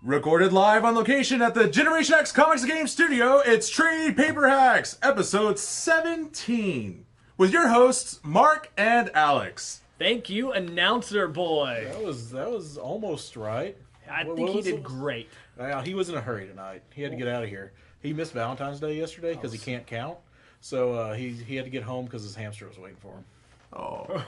Recorded live on location at the Generation X Comics and Games Studio, it's Trade Paper Hacks, episode 17, with your hosts, Mark and Alex. Thank you, announcer boy. That was almost right. I think he did great. He was in a hurry tonight. He had to get out of here. He missed Valentine's Day yesterday because he can't count. So he had to get home because his hamster was waiting for him. Oh.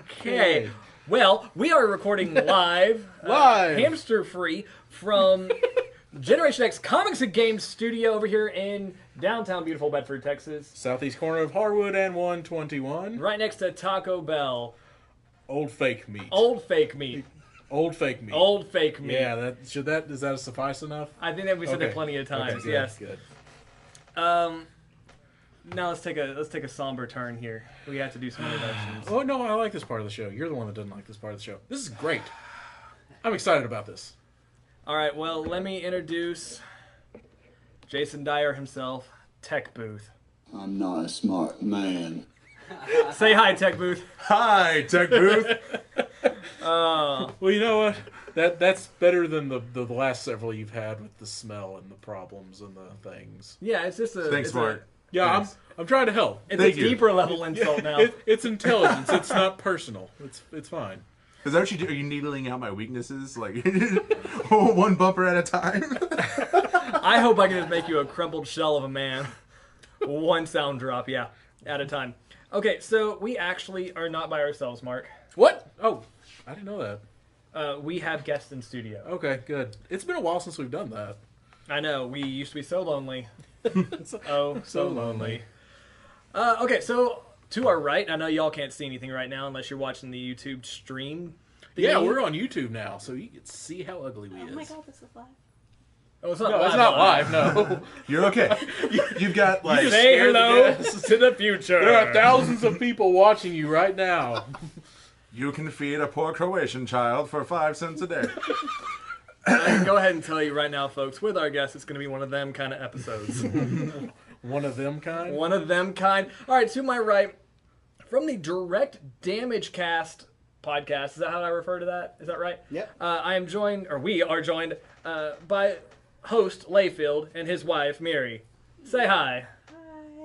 Okay. Well, we are recording live, hamster-free, from Generation X Comics and Games Studio over here in downtown beautiful Bedford, Texas. Southeast corner of Harwood and 121. Right next to Taco Bell. Old fake meat. Old fake meat. Old fake meat. Old fake meat. Yeah, does that suffice enough? I think that we said it plenty of times. Okay, good, yes. Good. Now let's take a somber turn here. We have to do some introductions. Oh no, I like this part of the show. You're the one that doesn't like this part of the show. This is great. I'm excited about this. All right, well, let me introduce Jason Dyer himself, Tech Booth. I'm not a smart man. Say hi, Tech Booth. Hi, Tech Booth. Well, you know what? That's better than the last several you've had with the smell and the problems and the things. Yeah, it's just a... Thanks, Mark. Yeah, I'm trying to help. It's a deeper level insult now. It's intelligence. It's not personal. It's fine. Is that what you do? Are you needling out my weaknesses? Like, one bumper at a time? I hope I can just make you a crumpled shell of a man. One sound drop, yeah, at a time. Okay, so we actually are not by ourselves, Mark. What? Oh, I didn't know that. We have guests in studio. Okay, good. It's been a while since we've done that. I know, we used to be so lonely. Oh, so lonely. Okay, so to our right, I know y'all can't see anything right now unless you're watching the YouTube stream. Yeah, we're on YouTube now, so you can see how ugly we is. Oh my god, this is live. Oh, it's not No, live. it's not live, no. You're okay. You've got, like... Say scared hello to death. to the future. There are thousands of people watching you right now. You can feed a poor Croatian child for 5 cents a day. I can go ahead and tell you right now, folks, with our guests, it's going to be one of them kind of episodes. One of them kind? One of them kind. All right, to my right, from the Direct Damage Cast podcast, is that how I refer to that? Is that right? Yep. We are joined by host Layfield and his wife, Miri. Say hi.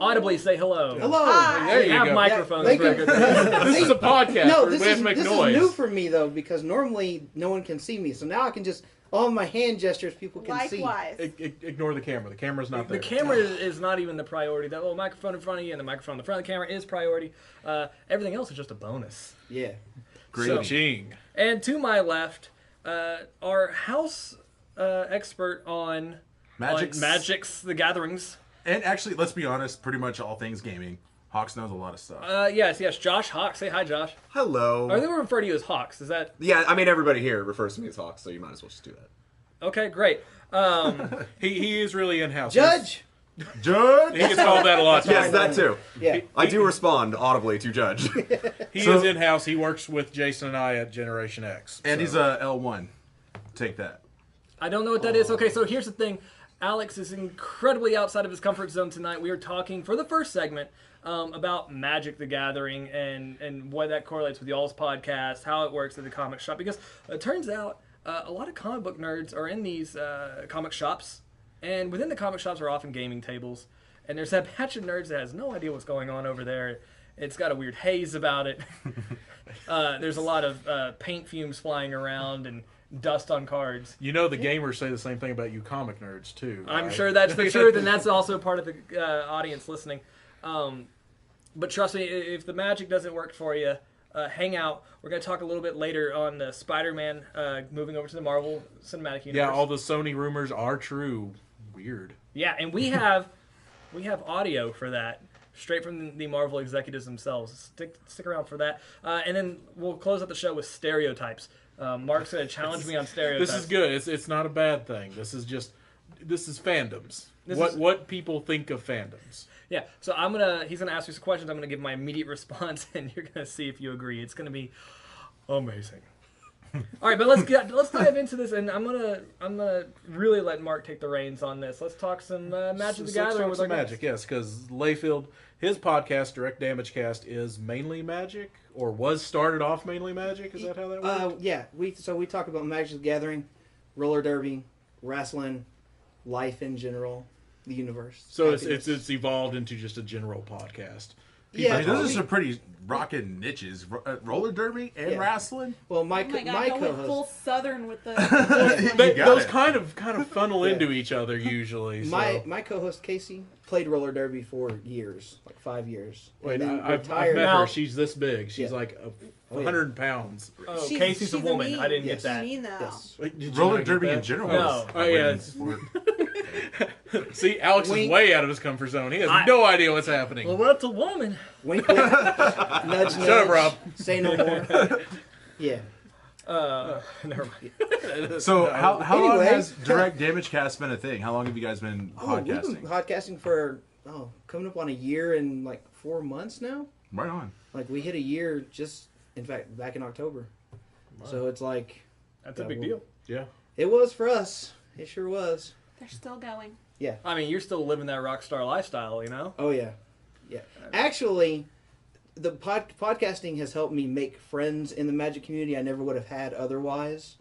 Audibly say hello. Hello. There you Have go. microphones Yeah, for a good reason. This is a podcast. No, we this have is to make this noise. is new for me though, because normally no one can see me. So now I can just all my hand gestures people can Likewise. Ignore the camera. The camera's not there. The camera is not even the priority. That little microphone in front of you and the microphone in the front of the camera is priority. Everything else is just a bonus. see. Yeah. Great. Ching. And to my left, our house expert on Magic's The Gatherings. And actually, let's be honest, pretty much all things gaming. Hawks knows a lot of stuff. Yes, Josh Hawks. Say hi, Josh. Hello. Or they will refer to you as Hawks. Is that... Yeah, I mean, everybody here refers to me as Hawks, so you might as well just do that. Okay, great. He is really in-house. Judge. Judge! He gets called that a lot. Yes, that too. Yeah. I do respond audibly to Judge. He is in-house. He works with Jason and I at Generation X. And so. he's a L1. Take that. I don't know what that is. Okay, so here's the thing. Alex is incredibly outside of his comfort zone tonight. We are talking, for the first segment, about Magic the Gathering and what that correlates with y'all's podcast, how it works at the comic shop. Because it turns out a lot of comic book nerds are in these comic shops. And within the comic shops are often gaming tables. And there's that batch of nerds that has no idea what's going on over there. It's got a weird haze about it. There's a lot of paint fumes flying around and dust on cards. You know the gamers say the same thing about you comic nerds, too. I'm right? sure that's the truth, and that's also part of the audience listening. But trust me, if the magic doesn't work for you, hang out. We're going to talk a little bit later on the Spider-Man moving over to the Marvel Cinematic Universe. Yeah, all the Sony rumors are true. Weird. Yeah, and we have audio for that, straight from the Marvel executives themselves. Stick around for that. And then we'll close out the show with stereotypes. Mark's going to challenge me on stereotypes. This is good. It's not a bad thing. This is fandoms. What people think of fandoms. Yeah, so he's gonna ask you some questions. I'm gonna give my immediate response, and you're gonna see if you agree. It's gonna be amazing. All right, but let's dive into this, and I'm gonna really let Mark take the reins on this. Let's talk some Magic the Gathering with our Magic, yes, because Layfield, his podcast, Direct Damage Cast, is mainly Magic, or was started off mainly Magic. Is that how that works? Yeah. We talk about Magic the Gathering, roller derby, wrestling, life in general, the universe. So happiness. it's evolved into just a general podcast. Yeah, I mean, those are some pretty rockin' niches. Roller derby and wrestling. Well, my Oh my God, my go with full co-host, Southern with the. You got Those it. kind of funnel into each other usually. So. my co-host Casey played roller derby for years, like 5 years. Wait, And then I've retired. met Now- her. She's this big. She's Yeah. like Oh, yeah. 100 pounds. Oh, She's- Casey's a she's woman. mean. I didn't Yes. get that. Me now. Yes. Wait, did you Roller not get derby that? in general. No. is a Oh, yeah, women's sport. See, Alex Wink. is way out of his comfort zone. He has no idea what's happening. Well, that's a woman. Wink, wink. Nudge, nudge. Shut up, Rob. Say no more. Yeah. Never mind. So how long Anyway. has Direct Damage Cast been a thing? How long have you guys been We've been podcasting? podcasting for coming up on a year and like 4 months now. Right on. Like we hit a year just, in fact, back in October. So it's like That's a Yeah, big well- deal. Yeah. it was for us. It sure was. They're still going. I mean, you're still living that rock star lifestyle, you know. Oh yeah, yeah. Actually, the podcasting has helped me make friends in the Magic community I never would have had otherwise.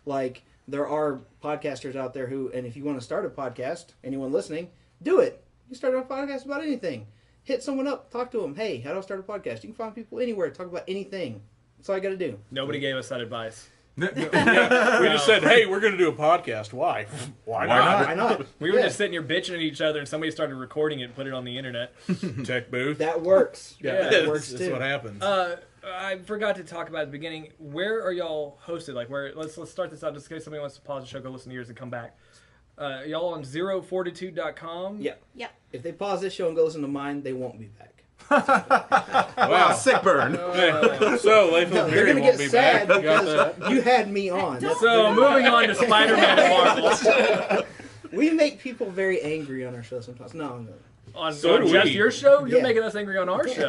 Like there are podcasters out there who, and if you want to start a podcast, anyone listening, do it. You start a podcast about anything. Hit someone up, talk to them. Hey, how do I start a podcast? You can find people anywhere, talk about anything. That's all I got to do. Nobody gave us that advice. We just said, hey, we're going to do a podcast. Why? Why not? Why not? We were Yeah, just sitting here bitching at each other, and somebody started recording it and put it on the internet. Tech booth. that works. Yeah, that works That's too. what happens. I forgot to talk about at the beginning. Where are y'all hosted? Like, where? Let's start this out just in case somebody wants to pause the show, go listen to yours, and come back. Y'all on ZeroFortitude.com? Yeah. Yep. If they pause this show and go listen to mine, they won't be back. Wow, sick burn. So, Layfield No, and they're Miri gonna won't get be sad back. You got because that? you had me on. So, moving on to Spider-Man and Marvel. We make people very angry on our show sometimes. No. On, So on do just we. your show? You're Yeah. making us angry on our show.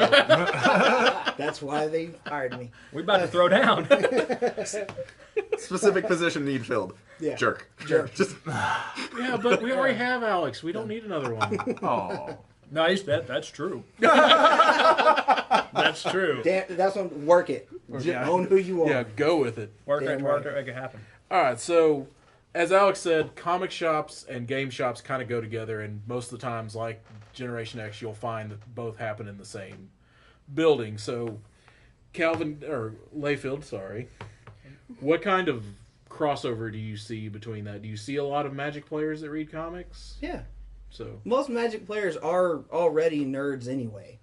That's why they hired me. We're about to throw down. Specific position need filled. Yeah. Jerk. Jerk. Just Yeah, but we already have Alex. We don't need another one. Oh. Nice. That's true. That's true. Damn, that's when work it. Yeah. Own who you are. Yeah, go with it. Work Damn it, right. make it happen. All right, so as Alex said, comic shops and game shops kind of go together, and most of the times, like Generation X, you'll find that both happen in the same building. So, Calvin or Layfield, sorry, what kind of crossover do you see between that? Do you see a lot of Magic players that read comics? Yeah. So Most Magic players are already nerds anyway.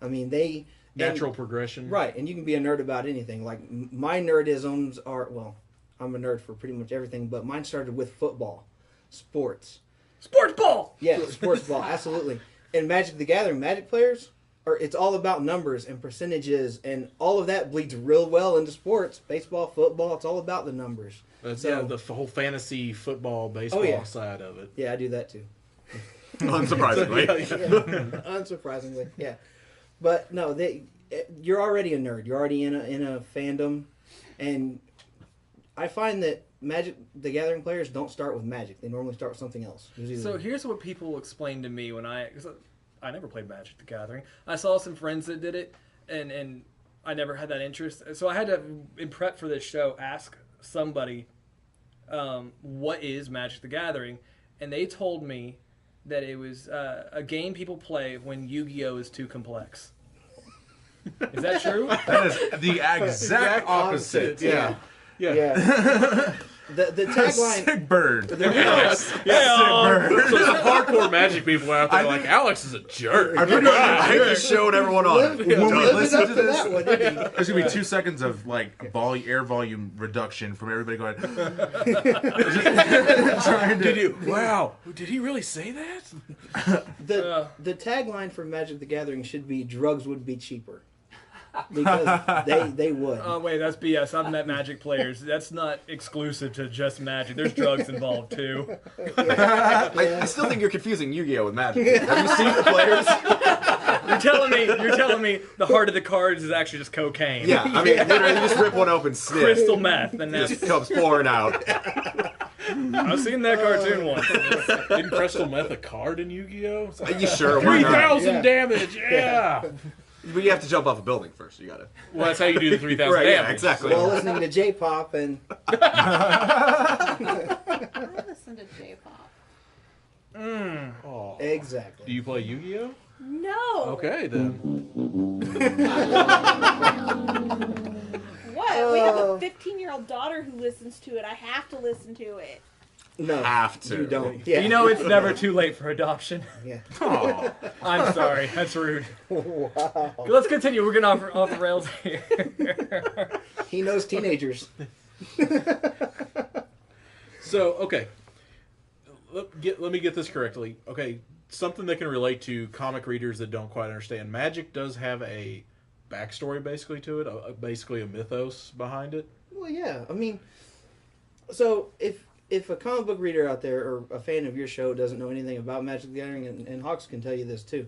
I mean, they... natural progression, Right, and you can be a nerd about anything. Like, my nerdisms are... Well, I'm a nerd for pretty much everything, but mine started with football. Sports. Sports ball! Yeah, sports ball, absolutely. And Magic the Gathering, Magic players, it's all about numbers and percentages, and all of that bleeds real well into sports. Baseball, football, it's all about the numbers. That's So- the whole fantasy football, baseball yeah. side of it. Yeah, I do that too. unsurprisingly. Unsurprisingly, yeah. But no, you're already a nerd. You're already in a fandom, and I find that Magic the Gathering players don't start with Magic. They normally start with something else. So here's what people explained to me when cause I never played Magic the Gathering. I saw some friends that did it, and I never had that interest. So I had to, in prep for this show, ask somebody, what is Magic the Gathering? And they told me that it was a game people play when Yu-Gi-Oh! Is too complex. Is that true? That is the exact opposite. Yeah. yeah. The tagline. Sick bird. So some hardcore Magic people out there are like, Alex is a jerk. I just showed everyone on. When we Live listen up to to this, that one, didn't he? there's gonna be 2 seconds of like air volume reduction from everybody going. Trying to. Wow, did he really say that? The tagline for Magic the Gathering should be "Drugs would be cheaper." because they would. Oh wait, that's BS. I've met Magic players. That's not exclusive to just Magic. There's drugs involved too. I still think you're confusing Yu-Gi-Oh with Magic. Have you seen the players? You're telling me the heart of the cards is actually just cocaine. Yeah, I mean, literally, you just rip one open, sniff. Crystal meth, and It that's. just comes pouring out. I've seen that cartoon once. Didn't Crystal Meth a card in Yu-Gi-Oh? Are you sure? Why not? 3,000 damage, yeah! But you have to jump off a building first. You gotta. Well, that's how you do the 3,000 Right, damage. yeah, exactly. While listening to J-pop and I listen to J-pop. Oh. exactly. Do you play Yu-Gi-Oh? No. Okay, then. What? We have a 15-year-old daughter who listens to it. I have to listen to it. No, Have to. you don't. Yeah. You know, it's never too late for adoption. Yeah. Aw. I'm sorry, that's rude. Wow. Let's continue. We're getting off the rails here. He knows teenagers. So, okay. Let me get this correctly. Okay, something that can relate to comic readers that don't quite understand. Magic does have a backstory, basically, to it. Basically a mythos behind it. Well, yeah. I mean, so if a comic book reader out there or a fan of your show doesn't know anything about Magic the Gathering, and Hawks can tell you this too,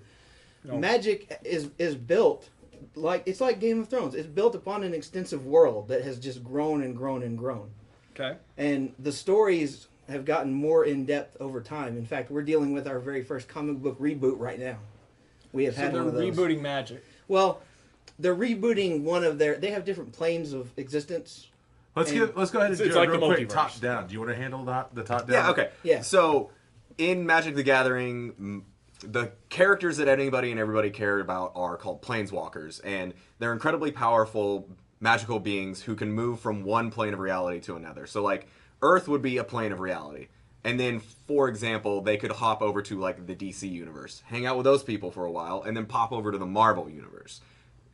Magic is built it's like Game of Thrones. It's built upon an extensive world that has just grown and grown and grown. Okay. And the stories have gotten more in depth over time. In fact, we're dealing with our very first comic book reboot right now. We have So had they're one of those. rebooting Magic. Well, they're rebooting one of their. They have different planes of existence. Let's go ahead and It's do like it real the quick. multiverse. Top down. Do you want to handle the top down? Yeah, okay. Yeah. So, in Magic the Gathering, the characters that anybody and everybody care about are called planeswalkers, and they're incredibly powerful magical beings who can move from one plane of reality to another. So, like, Earth would be a plane of reality. And then, for example, they could hop over to, like, the DC universe, hang out with those people for a while, and then pop over to the Marvel universe.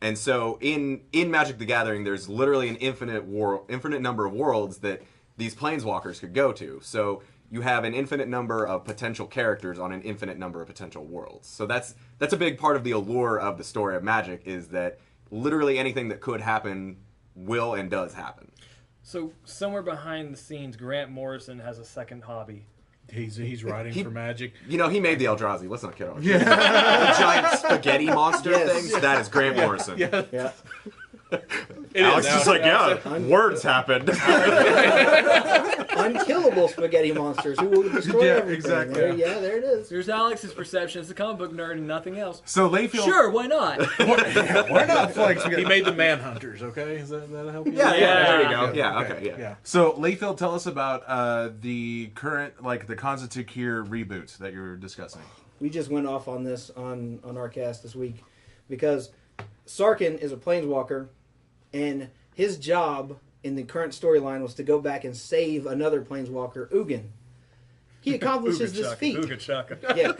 And so in Magic the Gathering, there's literally an infinite number of worlds that these planeswalkers could go to. So you have an infinite number of potential characters on an infinite number of potential worlds. So that's a big part of the allure of the story of Magic, is that literally anything that could happen will and does happen. So somewhere behind the scenes, Grant Morrison has a second hobby. He's writing for Magic. You know, he made the Eldrazi. Let's not kid ourselves. Yeah. The giant spaghetti monster Yes. things, that is Grant Morrison. Yeah. Yeah. Alex is like, yeah, words happened. Unkillable spaghetti monsters who will destroy Yeah, everything. exactly. There it is. Here's Alex's perception as a comic book nerd and nothing else. So Layfield. Sure, why not? Why not flex? He made the Manhunters, okay? Is that help you? Yeah, there you Yeah. go. Yeah, okay, yeah. So Layfield, tell us about the current, like the Constitute reboot that you're discussing. We just went off on this on our cast this week because Sarkin is a planeswalker, and his job in the current storyline was to go back and save another planeswalker, Ugin. He accomplishes this feat. Ooga chaka. Yeah.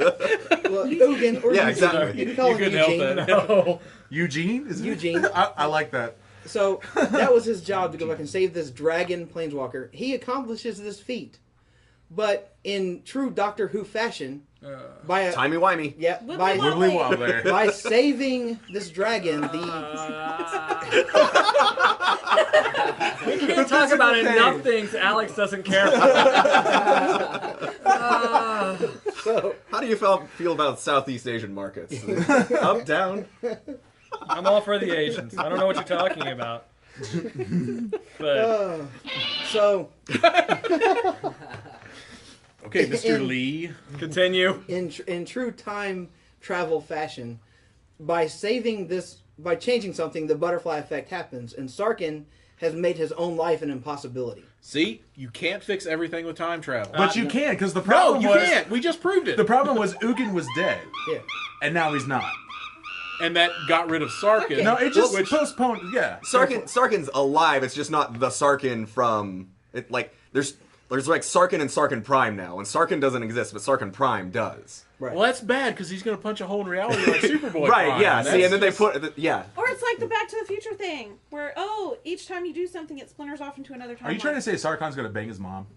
Well, Ugin or Yeah, Eugene. exactly. You can call You him couldn't help Eugene. that. No. Eugene? Is it? Eugene. I like that. So that was his job, to go back and save this dragon planeswalker. He accomplishes this feat, but in true Doctor Who fashion, by a Timey-wimey. yeah, Wibbly by Wibbly wobbler. by saving this dragon, the We can't talk about enough things Alex doesn't care about. so How do you feel about Southeast Asian markets? Up, down? I'm all for the Asians. I don't know what you're talking about. But so Okay, Mr. In- Lee. continue. in true time travel fashion, by changing something, the butterfly effect happens, and Sarkin has made his own life an impossibility. See? You can't fix everything with time travel. But you can, because the no, problem you was can't. We just proved it. the problem was Ugin was dead, Yeah. and now he's not. And that got rid of Sarkin. No, it just which- postponed. Yeah, Sarkin's alive. It's just not the Sarkin from it. Like there's like Sarkin and Sarkin Prime now, and Sarkin doesn't exist, but Sarkin Prime does. Right. Well, that's bad because he's going to punch a hole in reality like Superboy. Right? Prime. Yeah. See, and then they That's put yeah. Or it's like the Back to the Future thing, where, each time you do something, it splinters off into another timeline. Are you trying to say Sarkon's gonna bang his mom?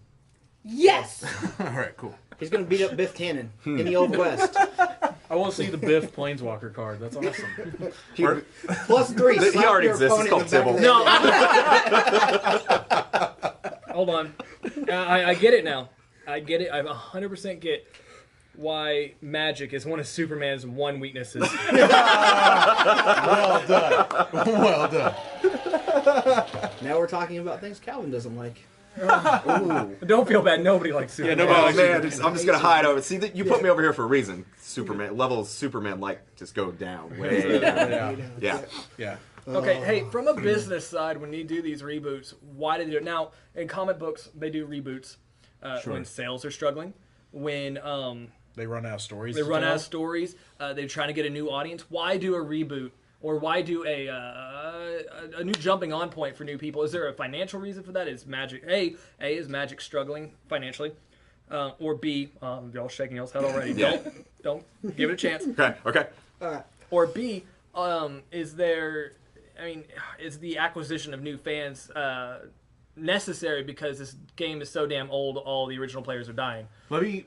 Yes! All right, cool. He's going to beat up Biff Tannen in the Old West. I want to see the Biff Planeswalker card. That's awesome. +3. He slap already your exists. It's opponent called in the Tibble. back of the head. No. Hold on. I get it now. I get it. I 100% get why magic is one of Superman's one weaknesses. Well done. Well done. Now we're talking about things Calvin doesn't like. Don't feel bad. Nobody likes Superman. nobody Oh likes man, I'm just gonna hide over. See, that you put me over here for a reason. Superman levels, Superman like just go down way down. Yeah. Yeah. Yeah. Okay, hey, from a business side, when you do these reboots, why do they do it? Now, in comic books, they do reboots when sales are struggling, when They run out of stories. they to run tell. out of stories, they're trying to get a new audience. Why do a reboot? Or why do a new jumping on point for new people? Is there a financial reason for that? Is Magic is Magic struggling financially, or B, y'all shaking y'all's head already? Yeah. Don't give it a chance. Okay. Or B, is there? I mean, is the acquisition of new fans necessary because this game is so damn old? All the original players are dying. Let me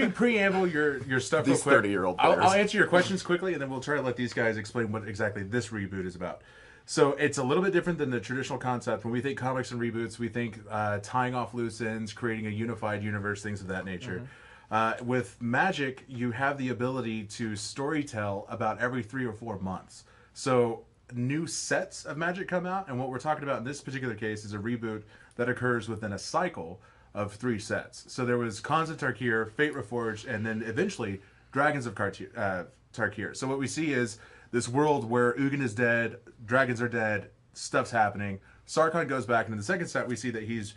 preamble your stuff These real quick. 30-year-old I'll players. answer your questions quickly, and then we'll try to let these guys explain what exactly this reboot is about. So it's a little bit different than the traditional concept. When we think comics and reboots, we think tying off loose ends, creating a unified universe, things of that nature. With Magic, you have the ability to storytell about every 3 or 4 months. So new sets of Magic come out, and what we're talking about in this particular case is a reboot that occurs within a cycle of 3 sets. So there was Khans of Tarkir, Fate Reforged, and then eventually Dragons of Tarkir. So what we see is this world where Ugin is dead, dragons are dead, stuff's happening. Sarkhan goes back, and in the second set we see that he's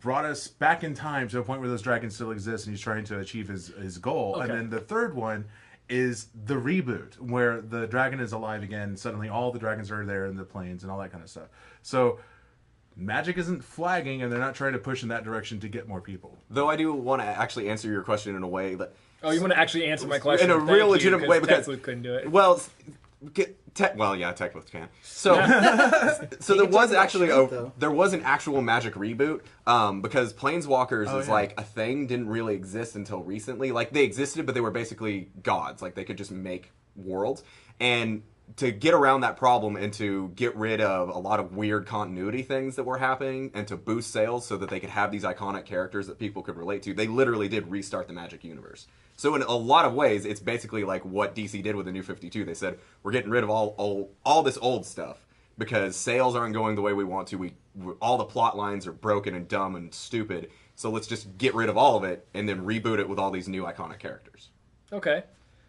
brought us back in time to a point where those dragons still exist, and he's trying to achieve his goal. Okay. And then the third one is the reboot, where the dragon is alive again. Suddenly all the dragons are there in the plains and all that kind of stuff. So Magic isn't flagging, and they're not trying to push in that direction to get more people. Though I do want to actually answer your question in a way that Oh, you want to actually answer my question? in a Thank real you, legitimate way because Techloop couldn't do it. Well, Techloop can. So, so there was actually there was an actual Magic reboot because Planeswalkers is like a thing didn't really exist until recently. Like they existed, but they were basically gods. Like they could just make worlds. And to get around that problem and to get rid of a lot of weird continuity things that were happening and to boost sales so that they could have these iconic characters that people could relate to, they literally did restart the Magic universe. So in a lot of ways, it's basically like what DC did with the New 52. They said, we're getting rid of all this old stuff because sales aren't going the way we want to. All the plot lines are broken and dumb and stupid. So let's just get rid of all of it and then reboot it with all these new iconic characters. Okay.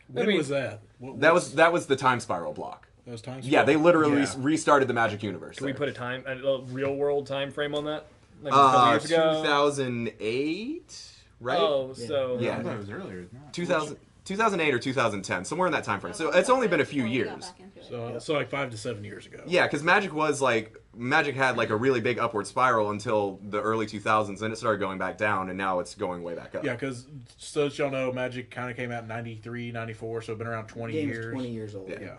When was that? That was the Time Spiral block. That was Time Yeah, they literally restarted the Magic universe. Can we put a real world time frame on that? Like a couple years ago? 2008, right? Oh, so Yeah. I thought it was earlier. No. 2008 or 2010, somewhere in that time frame. So it's only been a few years. So like 5 to 7 years ago. Yeah, because Magic had like a really big upward spiral until the early 2000s, and it started going back down, and now it's going way back up. Yeah, because so that y'all know, Magic kind of came out in 93, 94, so it's been around 20 Game's years. 20 years old. Yeah.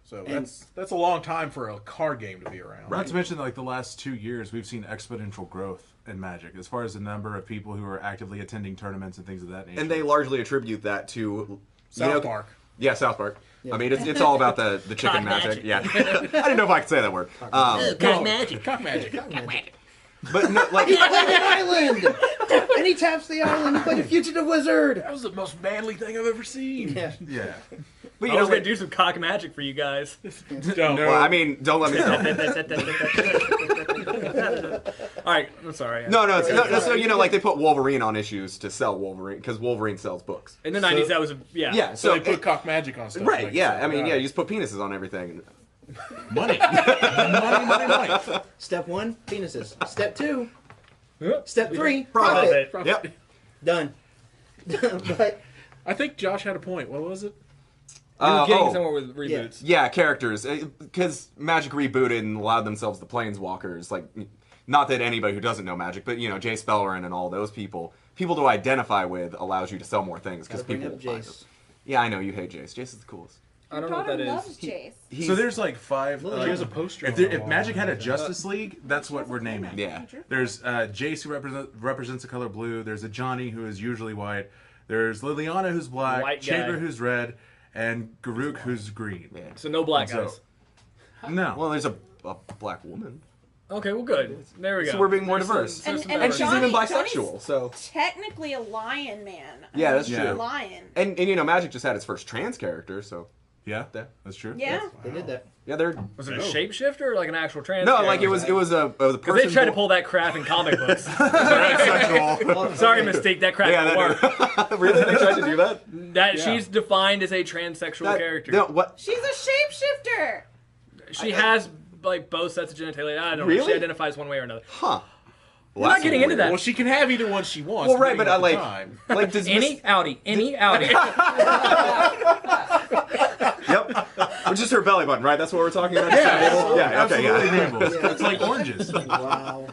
So And- that's a long time for a card game to be around. Not to mention, like the last 2 years, we've seen exponential growth in Magic as far as the number of people who are actively attending tournaments and things of that nature. And they largely attribute that to South Park. Yeah, South Park. I mean, it's all about the chicken magic. Yeah, I didn't know if I could say that word. Cock magic. Cock magic. But no, like He played an island, and he taps the island. He played a fugitive wizard. That was the most manly thing I've ever seen. Yeah. yeah. but I you was know, gonna do some cock magic for you guys. Don't. well, I mean, don't let me know. All right, I'm sorry. No. So you know, like they put Wolverine on issues to sell Wolverine because Wolverine sells books. In the 90s, that was Yeah, So they put it- cock magic on stuff. right. like Yeah, that. I mean, yeah, you just put penises on everything. Money. money. Step 1, penises. Step 2, Yep. Step 3, Profit. profit. Yep. Done. But I think Josh had a point. What was it? We were getting oh. somewhere with reboots. Yeah, characters. Because Magic rebooted and allowed themselves the Planeswalkers. Like, not that anybody who doesn't know Magic, but, you know, Jace Beleren and all those people to identify with allows you to sell more things because Gotta bring people up will buy Jace. them. Yeah, I know, you hate Jace. Jace is the coolest. I don't know what that loves is. Jace. So there's like 5. She has a poster. If, on the if wall. Magic had a Justice League, that's what we're naming. Yeah. There's Jace who represents the color blue. There's a Johnny who is usually white. There's Liliana, who's black, White Chamber, guy. who's red, and Garuk, who's green. So no black So- guys. No. Well, there's a black woman. Okay, well, good. There we go. So we're being more There's diverse. some- there's some And And she's diversity. even Johnny's bisexual, so... Technically a lion man. Yeah, that's He's true. a lion. And you know, Magic just had its first trans character, so... Yeah, Yeah. that's true. Yeah. They did that. Yeah, they're... Was it a shapeshifter or like an actual trans? No, character? like it was a Because person... they tried to pull that crap in comic books. Sexual. Sorry, Mystique, that crap Yeah, didn't work. that, really? They tried to do that? That she's defined as a transsexual character. No, what? She's a shapeshifter. She has like both sets of genitalia. I don't know. Really? She identifies one way or another. Huh. We're not getting into that. Well, she can have either one she wants. Well, right, but I depending like... on the time. Like, does Any Audi, any Audi. Yep. Which is her belly button, right? That's what we're talking about? Yeah, Yeah, okay, absolutely yeah. navel. It's like oranges. Wow.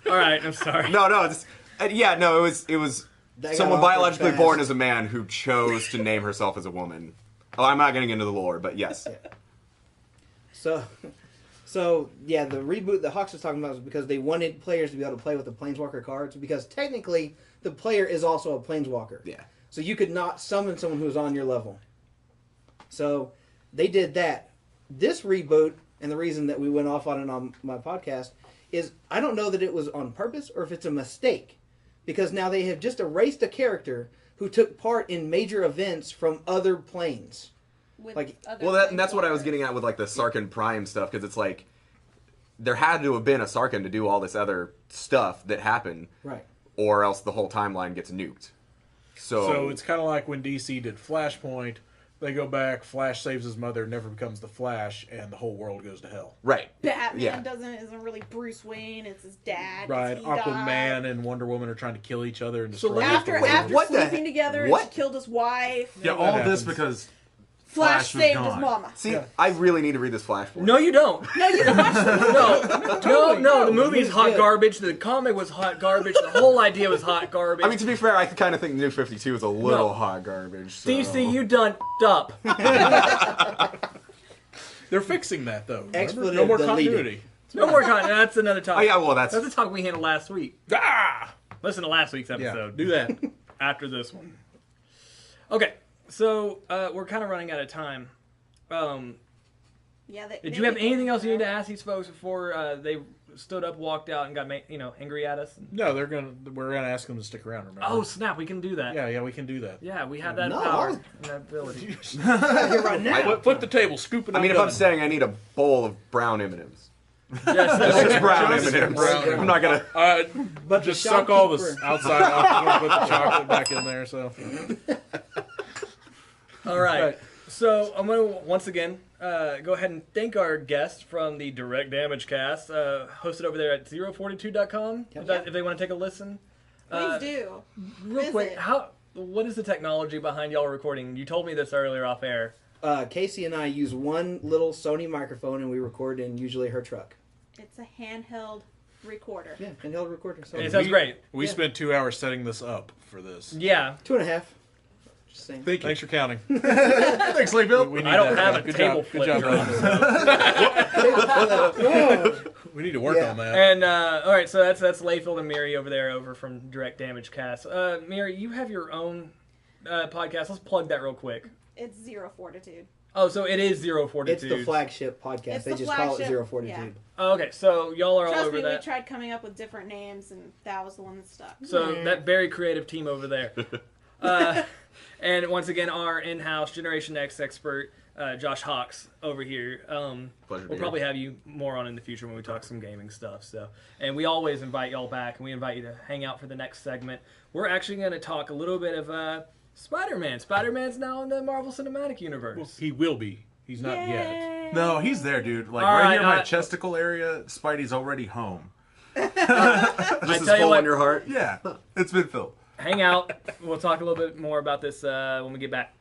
All right, I'm sorry. No, it's... yeah, no, it was That got someone awkward biologically fast. born as a man who chose to name herself as a woman. Oh, I'm not getting into the lore, but yes. So yeah, the reboot that Hawks was talking about was because they wanted players to be able to play with the Planeswalker cards, because technically the player is also a Planeswalker. Yeah. So you could not summon someone who was on your level. So they did that. This reboot, and the reason that we went off on it on my podcast, is I don't know that it was on purpose or if it's a mistake. Because now they have just erased a character who took part in major events from other planes. With Like- other Well, and that's what I was planeswalkers. getting at with like the Sarkhan Prime stuff, because it's like there had to have been a Sarkhan to do all this other stuff that happened, Right. or else the whole timeline gets nuked. So it's kind of like when DC did Flashpoint. They go back, Flash saves his mother, never becomes the Flash, and the whole world goes to hell. right. Batman Yeah. isn't really Bruce Wayne. It's his dad. 'cause Right, he Aquaman died. and Wonder Woman are trying to kill each other and So destroy After the world. what the sleeping together, what? and she killed his wife. Yeah, that all this happens. because Flash Flash was saved gone. his mama. See, I really need to read this Flashpoint. No, you don't. No, you can watch the movie. No. The movie's hot good. garbage. The comic was hot garbage. The whole idea was hot garbage. I mean, to be fair, I kind of think New 52 is a little hot garbage. So. DC, you done up. They're fixing that, though. Remember? Expletive No more deleted. continuity. No more content. That's another topic. Oh, yeah, well, that's... That's a topic we handled last week. Ah! Listen to last week's Yeah, episode. do that. After this one. Okay, so we're kind of running out of time. Yeah, Did you have anything else you need to ask these folks before they stood up, walked out, and got angry at us? No, we're gonna ask them to stick around. Remember? Oh snap! We can do that. yeah, we can do that. Yeah, we have that No. power and that ability. Here right now. Flip the table, scoop it. I mean, up if I'm done. staying, I need a bowl of brown M&Ms. Yes, Just brown Just M&Ms. brown. I'm not gonna... But just the suck all the shopkeeper- outside off. Put the chocolate back in there. So All right. Right. So I'm going to once again go ahead and thank our guest from the Direct Damage Cast, hosted over there at ZeroFortitude.com. If they want to take a listen. Please do. Real quick, Visit. what is the technology behind y'all recording? You told me this earlier off air. Casey and I use one little Sony microphone, and we record in usually her truck. It's a handheld recorder. Yeah, handheld recorder. So It sounds great. we Yeah. spent 2 hours setting this up for this. Yeah. 2.5. Just saying. Thanks for counting. Thanks, Layfield. We need I don't that. have a Good table job. flip Good job, drum. Ron. We need to work Yeah. on that. And all right, so that's Layfield and Miri over from Direct Damage Cast. Miri, you have your own podcast. Let's plug that real quick. It's Zero Fortitude. Oh, so it is Zero It's Fortitude. the flagship podcast. It's They the just call it flagship, Zero Fortitude. Oh, okay, so y'all are all Trust over me, we that. tried coming up with different names, and that was the one that stuck. So that very creative team over there. And once again, our in-house Generation X expert, Josh Hawks, over here. Pleasure to We'll be probably have you more on in the future when we talk some gaming stuff. So, and we always invite y'all back, and we invite you to hang out for the next segment. We're actually going to talk a little bit of Spider-Man. Spider-Man's now in the Marvel Cinematic Universe. Well, he will be. He's not yet. Yay. No, he's there, dude. Like All right right, here in my I- chesticle area, Spidey's already home. Just I as tell you full what- in your heart. Yeah, it's been filled. Hang out. We'll talk a little bit more about this when we get back.